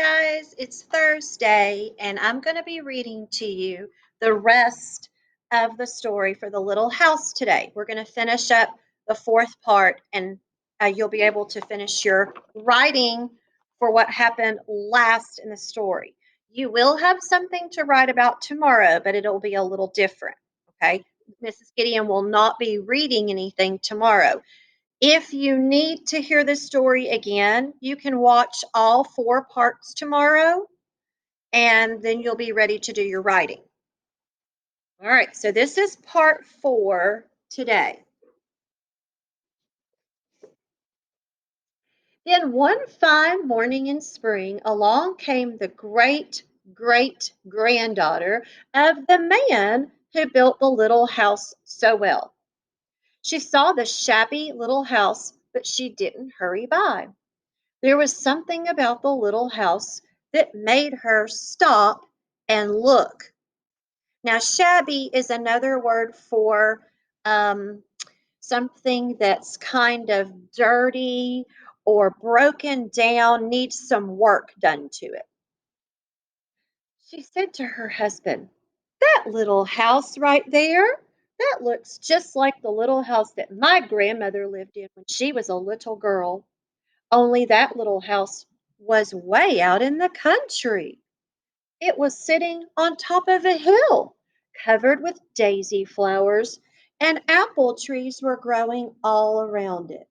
guys, it's Thursday, and I'm going to be reading to you the rest of the story for the little house today. We're going to finish up the fourth part, and you'll be able to finish your writing for what happened last in the story. You will have something to write about tomorrow, but it'll be a little different. Okay. Mrs. Gideon will not be reading anything tomorrow. If you need to hear this story again, you can watch all four parts tomorrow, and then you'll be ready to do your writing. All right, so this is part 4 today. Then one fine morning in spring, along came the great great granddaughter of the man who built the little house so well. She saw the shabby little house, but she didn't hurry by. There was something about the little house that made her stop and look. Now, shabby is another word for um, something that's kind of dirty or broken down, needs some work done to it. She said to her husband, "That little house right there, that looks just like the little house that my grandmother lived in when she was a little girl. Only that little house was way out in the country. It was sitting on top of a hill, covered with daisy flowers, and apple trees were growing all around it."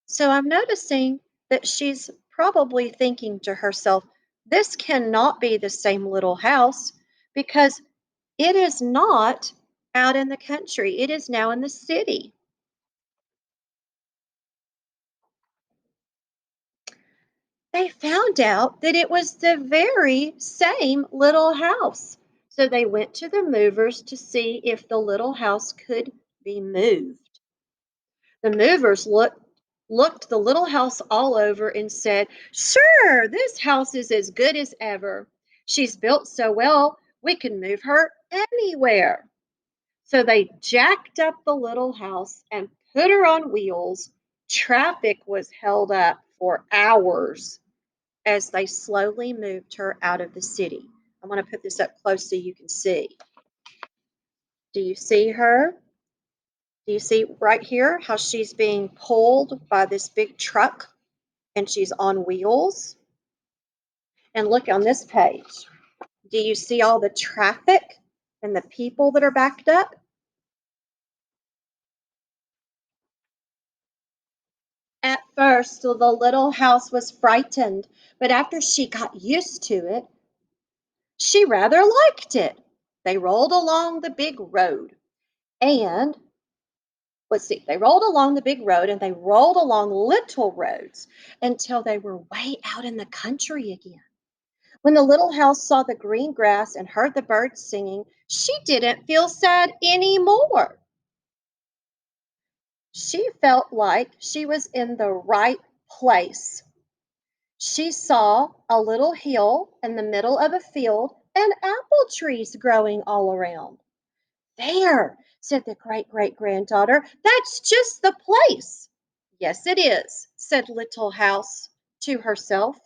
So I'm noticing that she's probably thinking to herself, this cannot be the same little house because it is not out in the country. It is now in the city. They found out that it was the very same little house. So they went to the movers to see if the little house could be moved. The movers looked the little house all over and said, "Sure, this house is as good as ever. She's built so well, we can move her anywhere." So they jacked up the little house and put her on wheels. Traffic was held up for hours as they slowly moved her out of the city. I want to put this up close so you can see. Do you see her? Do you see right here how she's being pulled by this big truck and she's on wheels? And look on this page. Do you see all the traffic and the people that are backed up? At first, the little house was frightened, but after she got used to it, she rather liked it. They rolled along the big road, and let's see, they rolled along the big road and they rolled along little roads until they were way out in the country again. When the little house saw the green grass and heard the birds singing, she didn't feel sad anymore. She felt like she was in the right place. She saw a little hill in the middle of a field and apple trees growing all around. "There," said the great great granddaughter, "that's just the place." "Yes, it is," said Little House to herself.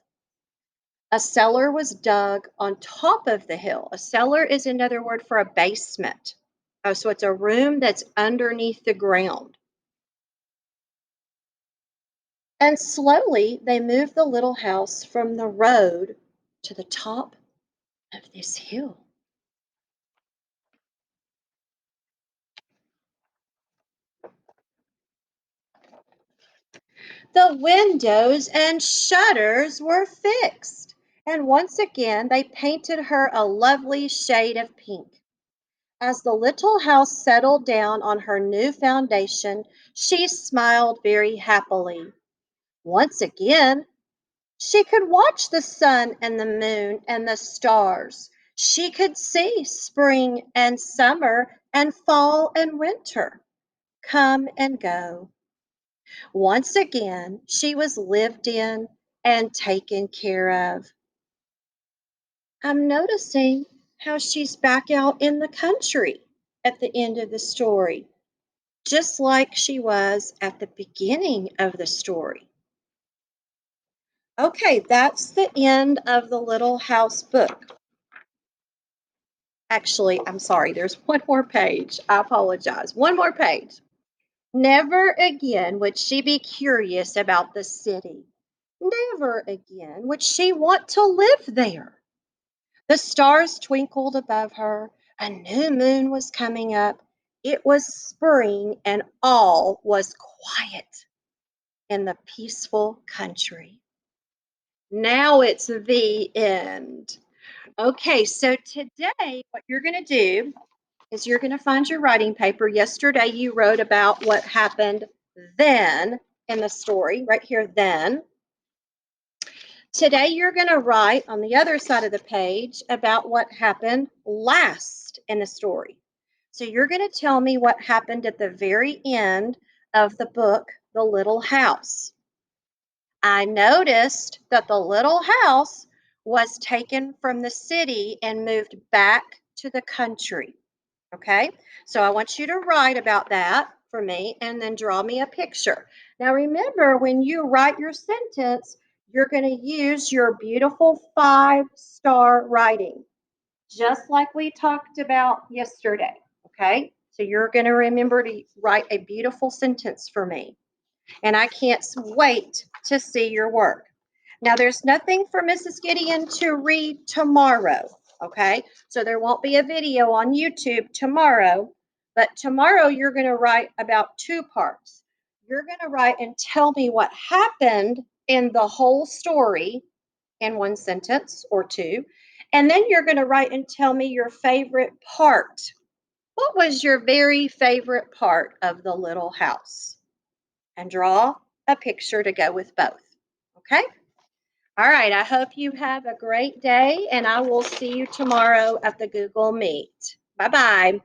A cellar was dug on top of the hill. A cellar is another word for a basement. Oh, so it's a room that's underneath the ground. And slowly they moved the little house from the road to the top of this hill. The windows and shutters were fixed, and once again they painted her a lovely shade of pink. As the little house settled down on her new foundation, she smiled very happily. Once again, she could watch the sun and the moon and the stars. She could see spring and summer and fall and winter come and go. Once again, she was lived in and taken care of. I'm noticing how she's back out in the country at the end of the story, just like she was at the beginning of the story. Okay, that's the end of the Little House book. Actually, I'm sorry, there's one more page. I apologize. One more page. Never again would she be curious about the city. Never again would she want to live there. The stars twinkled above her. A new moon was coming up. It was spring, and all was quiet in the peaceful country. Now it's the end. Okay, so today, what you're going to do is you're going to find your writing paper. Yesterday, you wrote about what happened then in the story, right here, then. Today, you're going to write on the other side of the page about what happened last in the story. So, you're going to tell me what happened at the very end of the book, The Little House. I noticed that the little house was taken from the city and moved back to the country. Okay, so I want you to write about that for me and then draw me a picture. Now, remember, when you write your sentence, you're going to use your beautiful 5-star writing, just like we talked about yesterday. Okay, so you're going to remember to write a beautiful sentence for me, and I can't wait to see your work. Now, there's nothing for Mrs. Gideon to read tomorrow, okay? So there won't be a video on YouTube tomorrow, but tomorrow you're going to write about 2 parts. You're going to write and tell me what happened in the whole story in 1 sentence or 2, and then you're going to write and tell me your favorite part. What was your very favorite part of the little house? And draw a picture to go with both. Okay? All right. I hope you have a great day, and I will see you tomorrow at the Google Meet. Bye bye.